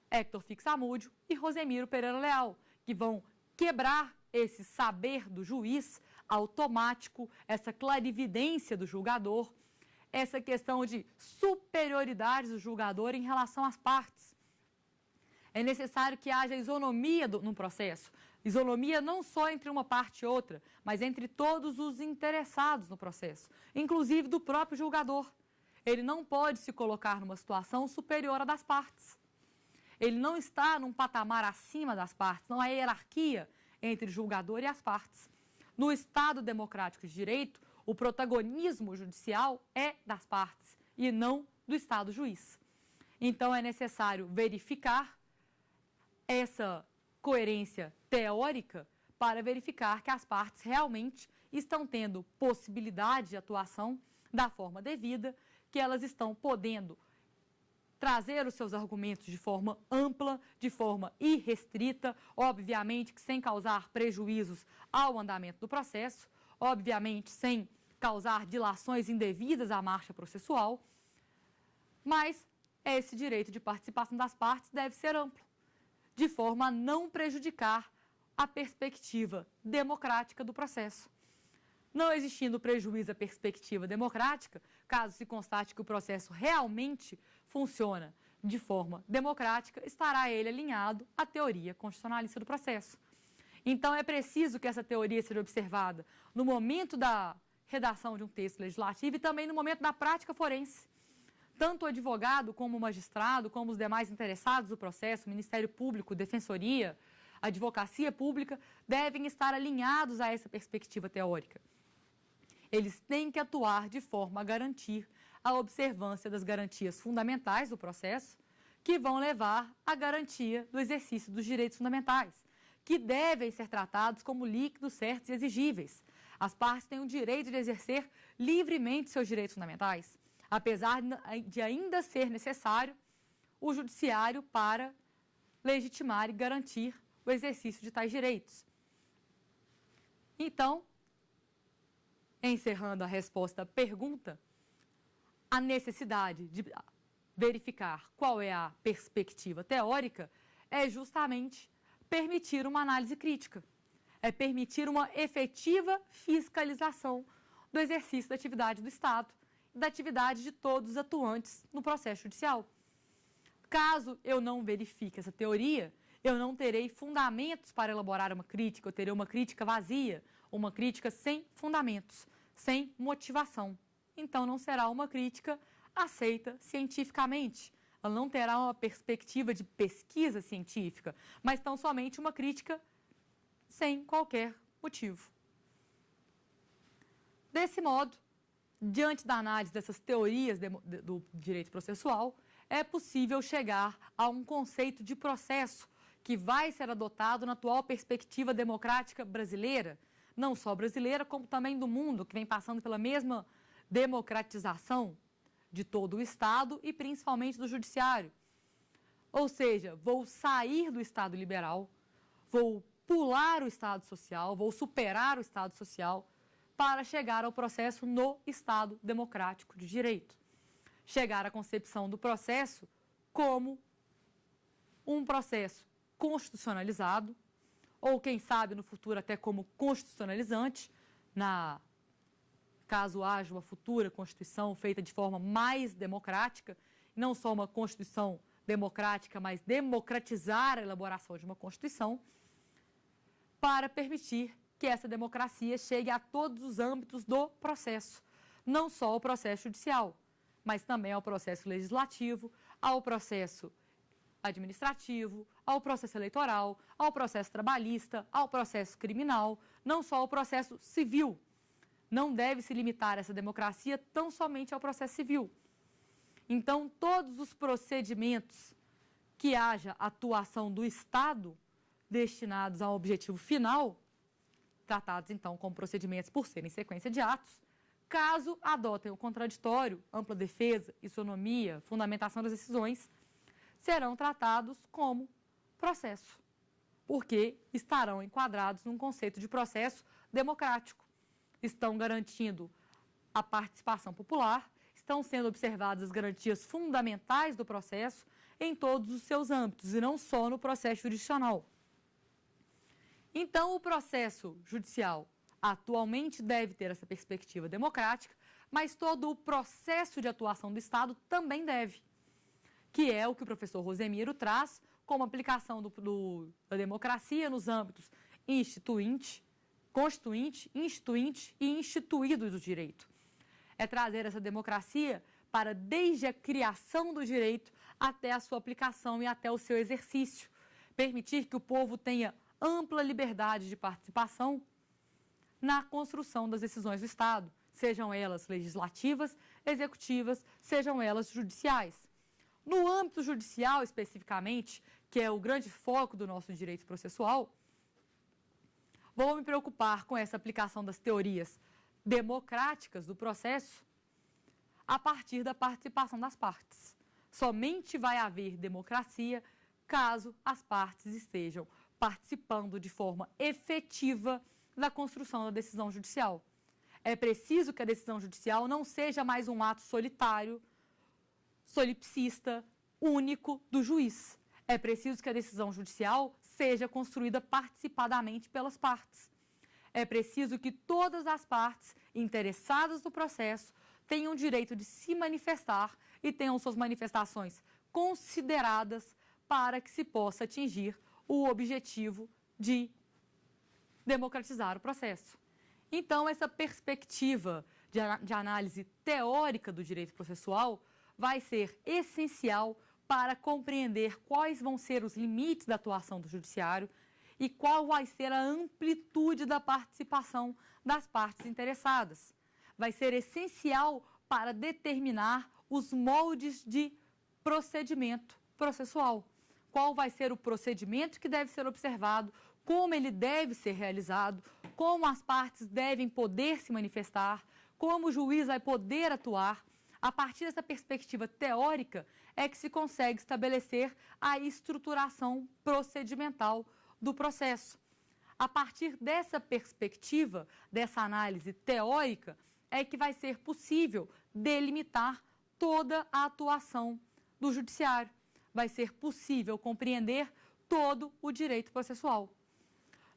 B: Héctor Fixamúdio e Rosemiro Pereira Leal, que vão quebrar esse saber do juiz automático, essa clarividência do julgador, essa questão de superioridade do julgador em relação às partes. É necessário que haja isonomia no processo. Isonomia não só entre uma parte e outra, mas entre todos os interessados no processo, inclusive do próprio julgador. Ele não pode se colocar numa situação superior à das partes. Ele não está num patamar acima das partes, não há hierarquia entre o julgador e as partes. No Estado Democrático de Direito, o protagonismo judicial é das partes e não do Estado juiz. Então, é necessário verificar essa coerência teórica para verificar que as partes realmente estão tendo possibilidade de atuação da forma devida, que elas estão podendo trazer os seus argumentos de forma ampla, de forma irrestrita, obviamente que sem causar prejuízos ao andamento do processo, obviamente sem causar dilações indevidas à marcha processual, mas esse direito de participação das partes deve ser amplo, de forma a não prejudicar a perspectiva democrática do processo. Não existindo prejuízo à perspectiva democrática, caso se constate que o processo realmente funciona de forma democrática, estará ele alinhado à teoria constitucionalista do processo. Então, é preciso que essa teoria seja observada no momento da redação de um texto legislativo e também no momento da prática forense. Tanto o advogado, como o magistrado, como os demais interessados do processo, Ministério Público, Defensoria, Advocacia Pública, devem estar alinhados a essa perspectiva teórica. Eles têm que atuar de forma a garantir a observância das garantias fundamentais do processo, que vão levar à garantia do exercício dos direitos fundamentais, que devem ser tratados como líquidos, certos e exigíveis. As partes têm o direito de exercer livremente seus direitos fundamentais, apesar de ainda ser necessário o judiciário para legitimar e garantir o exercício de tais direitos. Então, encerrando a resposta à pergunta, a necessidade de verificar qual é a perspectiva teórica é justamente permitir uma análise crítica, é permitir uma efetiva fiscalização do exercício da atividade do Estado e da atividade de todos os atuantes no processo judicial. Caso eu não verifique essa teoria, eu não terei fundamentos para elaborar uma crítica, eu terei uma crítica vazia, uma crítica sem fundamentos, sem motivação. Então, não será uma crítica aceita cientificamente. Ela não terá uma perspectiva de pesquisa científica, mas tão somente uma crítica sem qualquer motivo. Desse modo, diante da análise dessas teorias do direito processual, é possível chegar a um conceito de processo que vai ser adotado na atual perspectiva democrática brasileira, não só brasileira, como também do mundo, que vem passando pela mesma democratização de todo o Estado e principalmente do judiciário. Ou seja, vou sair do Estado liberal, vou pular o Estado social, vou superar o Estado social para chegar ao processo no Estado democrático de direito. Chegar à concepção do processo como um processo constitucionalizado, ou quem sabe no futuro até como constitucionalizante, caso haja uma futura Constituição feita de forma mais democrática, não só uma Constituição democrática, mas democratizar a elaboração de uma Constituição, para permitir que essa democracia chegue a todos os âmbitos do processo, não só ao processo judicial, mas também ao processo legislativo, ao processo administrativo, ao processo eleitoral, ao processo trabalhista, ao processo criminal, não só ao processo civil. Não deve se limitar essa democracia tão somente ao processo civil. Então, todos os procedimentos que haja atuação do Estado destinados a um objetivo final, tratados então como procedimentos por serem sequência de atos, caso adotem o contraditório, ampla defesa, isonomia, fundamentação das decisões, serão tratados como processo, porque estarão enquadrados num conceito de processo democrático. Estão garantindo a participação popular, estão sendo observadas as garantias fundamentais do processo em todos os seus âmbitos, e não só no processo jurisdicional. Então, o processo judicial atualmente deve ter essa perspectiva democrática, mas todo o processo de atuação do Estado também deve, que é o que o professor Rosemiro traz como aplicação da democracia nos âmbitos constituinte, instituinte e instituído do direito. É trazer essa democracia para desde a criação do direito até a sua aplicação e até o seu exercício. Permitir que o povo tenha ampla liberdade de participação na construção das decisões do Estado, sejam elas legislativas, executivas, sejam elas judiciais. No âmbito judicial, especificamente, que é o grande foco do nosso direito processual, vou me preocupar com essa aplicação das teorias democráticas do processo a partir da participação das partes. Somente vai haver democracia caso as partes estejam participando de forma efetiva da construção da decisão judicial. É preciso que a decisão judicial não seja mais um ato solitário, solipsista, único do juiz. É preciso que a decisão judicial seja construída participadamente pelas partes. É preciso que todas as partes interessadas no processo tenham o direito de se manifestar e tenham suas manifestações consideradas para que se possa atingir o objetivo de democratizar o processo. Então, essa perspectiva de análise teórica do direito processual vai ser essencial para compreender quais vão ser os limites da atuação do judiciário e qual vai ser a amplitude da participação das partes interessadas. Vai ser essencial para determinar os moldes de procedimento processual. Qual vai ser o procedimento que deve ser observado, como ele deve ser realizado, como as partes devem poder se manifestar, como o juiz vai poder atuar. A partir dessa perspectiva teórica é que se consegue estabelecer a estruturação procedimental do processo. A partir dessa perspectiva, dessa análise teórica, é que vai ser possível delimitar toda a atuação do judiciário. Vai ser possível compreender todo o direito processual.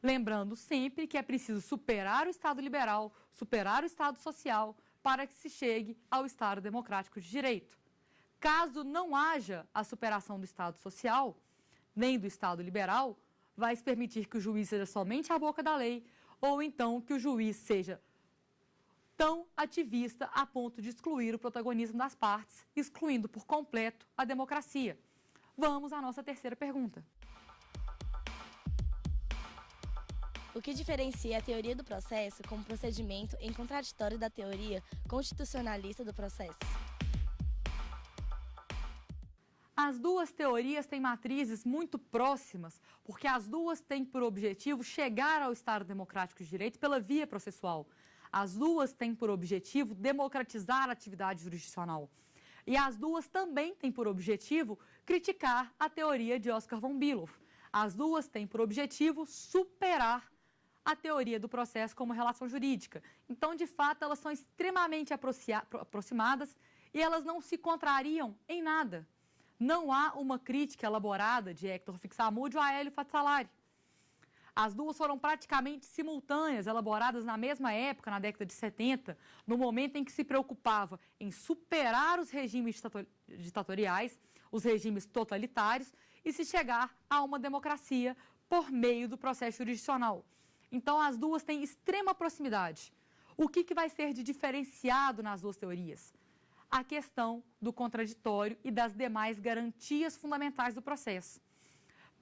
B: Lembrando sempre que é preciso superar o Estado liberal, superar o Estado social, para que se chegue ao Estado democrático de direito. Caso não haja a superação do Estado social, nem do Estado liberal, vai se permitir que o juiz seja somente a boca da lei, ou então que o juiz seja tão ativista a ponto de excluir o protagonismo das partes, excluindo por completo a democracia. Vamos à nossa terceira pergunta.
E: O que diferencia a teoria do processo como procedimento em contraditório da teoria constitucionalista do processo?
B: As duas teorias têm matrizes muito próximas, porque as duas têm por objetivo chegar ao Estado democrático de direito pela via processual. As duas têm por objetivo democratizar a atividade jurisdicional. E as duas também têm por objetivo criticar a teoria de Oscar von Billow. As duas têm por objetivo superar a teoria do processo como relação jurídica. Então, de fato, elas são extremamente aproximadas e elas não se contrariam em nada. Não há uma crítica elaborada de Hector Fixamudio a Hélio Fatsalari. As duas foram praticamente simultâneas, elaboradas na mesma época, na década de 70, no momento em que se preocupava em superar os regimes ditatoriais, os regimes totalitários, e se chegar a uma democracia por meio do processo jurisdicional. Então, as duas têm extrema proximidade. O que vai ser de diferenciado nas duas teorias? A questão do contraditório e das demais garantias fundamentais do processo.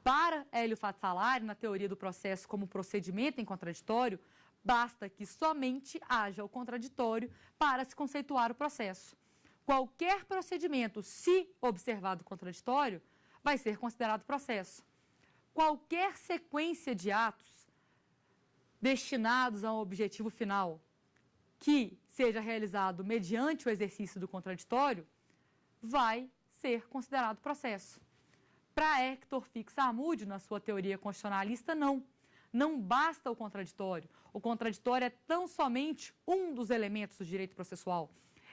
B: Para Hélio Fatsalari, na teoria do processo como procedimento em contraditório, basta que somente haja o contraditório para se conceituar o processo. Qualquer procedimento, se observado contraditório, vai ser considerado processo. Qualquer sequência de atos destinados a um objetivo final que seja realizado mediante o exercício do contraditório, vai ser considerado processo. Para Hector Fixamudio, na sua teoria constitucionalista, não. Não basta o contraditório. O contraditório é tão somente um dos elementos do direito processual.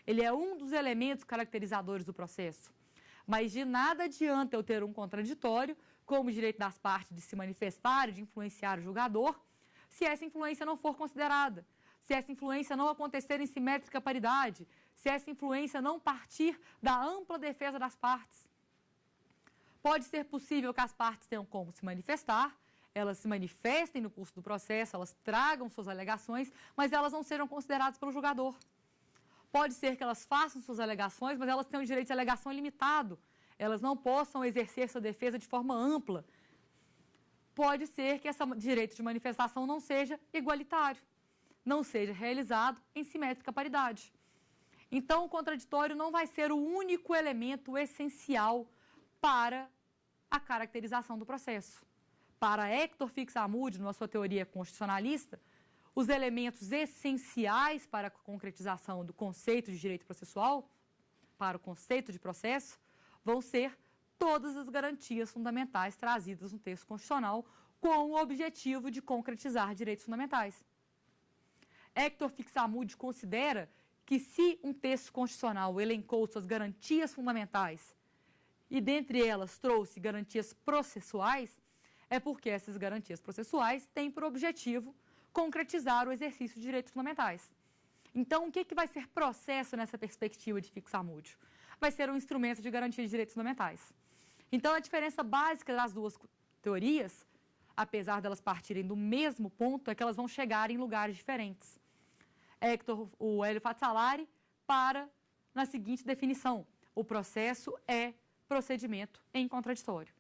B: Ele é um dos elementos caracterizadores do processo. Mas de nada adianta eu ter um contraditório, como o direito das partes de se manifestar e de influenciar o julgador, se essa influência não for considerada, se essa influência não acontecer em simétrica paridade, se essa influência não partir da ampla defesa das partes. Pode ser possível que as partes tenham como se manifestar, elas se manifestem no curso do processo, elas tragam suas alegações, mas elas não sejam consideradas pelo julgador. Pode ser que elas façam suas alegações, mas elas tenham o direito de alegação limitado. Elas não possam exercer sua defesa de forma ampla. Pode ser que esse direito de manifestação não seja igualitário, não seja realizado em simétrica paridade. Então, o contraditório não vai ser o único elemento essencial para a caracterização do processo. Para Hector Fixamude, na sua teoria constitucionalista, os elementos essenciais para a concretização do conceito de direito processual, para o conceito de processo, vão ser todas as garantias fundamentais trazidas no texto constitucional com o objetivo de concretizar direitos fundamentais. Hector Fixamude considera que se um texto constitucional elencou suas garantias fundamentais e dentre elas trouxe garantias processuais, é porque essas garantias processuais têm por objetivo concretizar o exercício de direitos fundamentais. Então, o que vai ser processo nessa perspectiva de Fixamude? Vai ser um instrumento de garantia de direitos fundamentais. Então, a diferença básica das duas teorias, apesar delas partirem do mesmo ponto, é que elas vão chegar em lugares diferentes. O Hélio Fazzolari para na seguinte definição: o processo é procedimento em contraditório.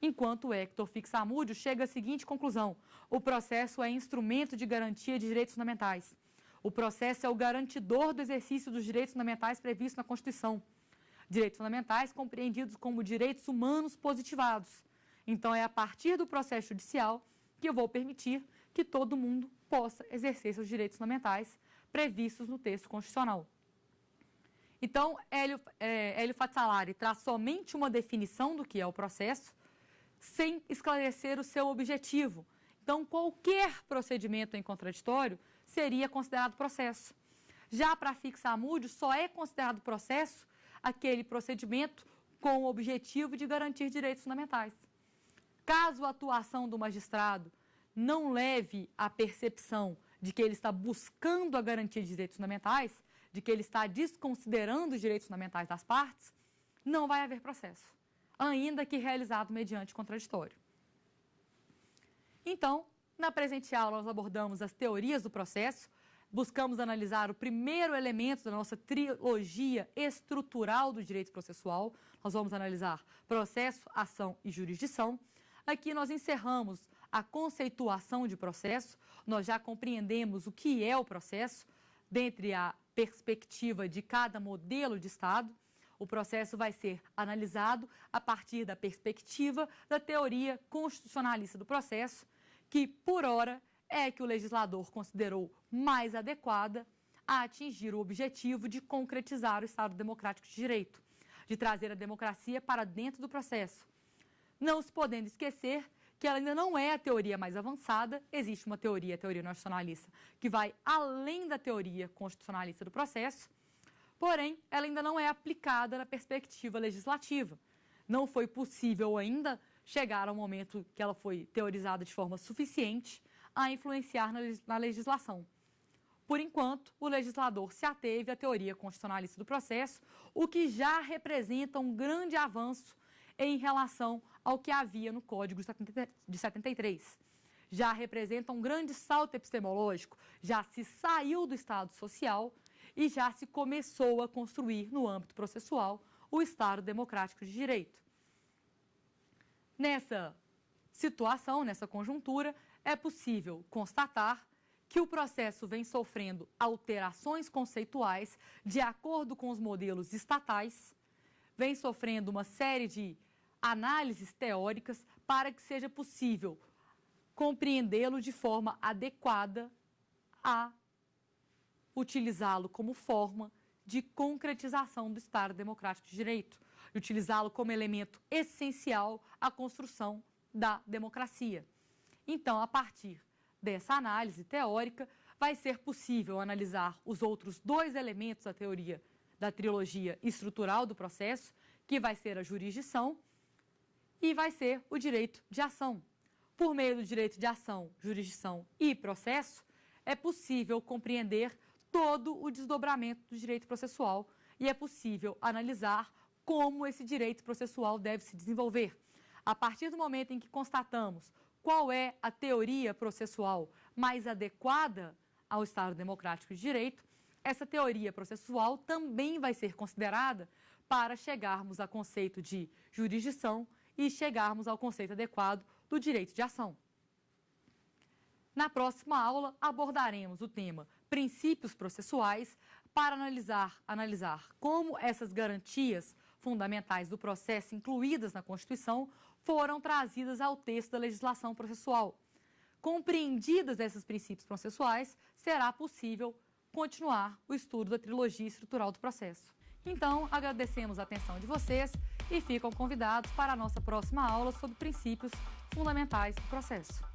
B: Enquanto o Hector Fixamude chega à seguinte conclusão: o processo é instrumento de garantia de direitos fundamentais. O processo é o garantidor do exercício dos direitos fundamentais previstos na Constituição. Direitos fundamentais compreendidos como direitos humanos positivados. Então, é a partir do processo judicial que eu vou permitir que todo mundo possa exercer seus direitos fundamentais previstos no texto constitucional. Então, Hélio Fazzolari traz somente uma definição do que é o processo, sem esclarecer o seu objetivo. Então, qualquer procedimento em contraditório seria considerado processo. Já para Fixamude, só é considerado processo aquele procedimento com o objetivo de garantir direitos fundamentais. Caso a atuação do magistrado não leve à percepção de que ele está buscando a garantia de direitos fundamentais, de que ele está desconsiderando os direitos fundamentais das partes, não vai haver processo, ainda que realizado mediante contraditório. Então, na presente aula, nós abordamos as teorias do processo, buscamos analisar o primeiro elemento da nossa trilogia estrutural do direito processual. Nós vamos analisar processo, ação e jurisdição. Aqui nós encerramos a conceituação de processo, nós já compreendemos o que é o processo, dentre a perspectiva de cada modelo de Estado. O processo vai ser analisado a partir da perspectiva da teoria constitucionalista do processo, que, por ora, é que o legislador considerou mais adequada a atingir o objetivo de concretizar o Estado democrático de direito, de trazer a democracia para dentro do processo. Não se podendo esquecer que ela ainda não é a teoria mais avançada, existe uma teoria, a teoria constitucionalista, que vai além da teoria constitucionalista do processo, porém, ela ainda não é aplicada na perspectiva legislativa. Não foi possível ainda chegar ao momento que ela foi teorizada de forma suficiente a influenciar na legislação. Por enquanto, o legislador se ateve à teoria constitucionalista do processo, o que já representa um grande avanço em relação ao que havia no Código de 73. Já representa um grande salto epistemológico, já se saiu do Estado social e já se começou a construir no âmbito processual o Estado democrático de direito. Nessa situação, nessa conjuntura, é possível constatar que o processo vem sofrendo alterações conceituais de acordo com os modelos estatais, vem sofrendo uma série de análises teóricas para que seja possível compreendê-lo de forma adequada a utilizá-lo como forma de concretização do Estado democrático de direito, e utilizá-lo como elemento essencial à construção da democracia. Então, a partir dessa análise teórica, vai ser possível analisar os outros dois elementos da teoria da trilogia estrutural do processo, que vai ser a jurisdição e vai ser o direito de ação. Por meio do direito de ação, jurisdição e processo, é possível compreender todo o desdobramento do direito processual e é possível analisar como esse direito processual deve se desenvolver. A partir do momento em que constatamos qual é a teoria processual mais adequada ao Estado democrático de direito, essa teoria processual também vai ser considerada para chegarmos ao conceito de jurisdição e chegarmos ao conceito adequado do direito de ação. Na próxima aula, abordaremos o tema princípios processuais para analisar como essas garantias fundamentais do processo incluídas na Constituição foram trazidas ao texto da legislação processual. Compreendidas esses princípios processuais, será possível continuar o estudo da trilogia estrutural do processo. Então, agradecemos a atenção de vocês e ficam convidados para a nossa próxima aula sobre princípios fundamentais do processo.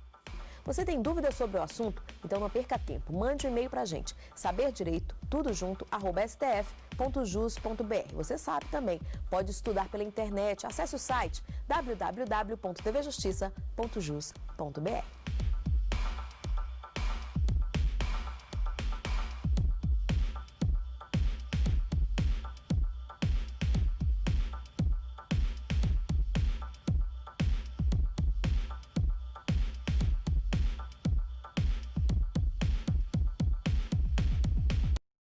A: Você tem dúvidas sobre o assunto? Então não perca tempo, mande um e-mail para a gente, saberdireito@stf.jus.br. Você sabe também, pode estudar pela internet, acesse o site www.tvjustiça.jus.br.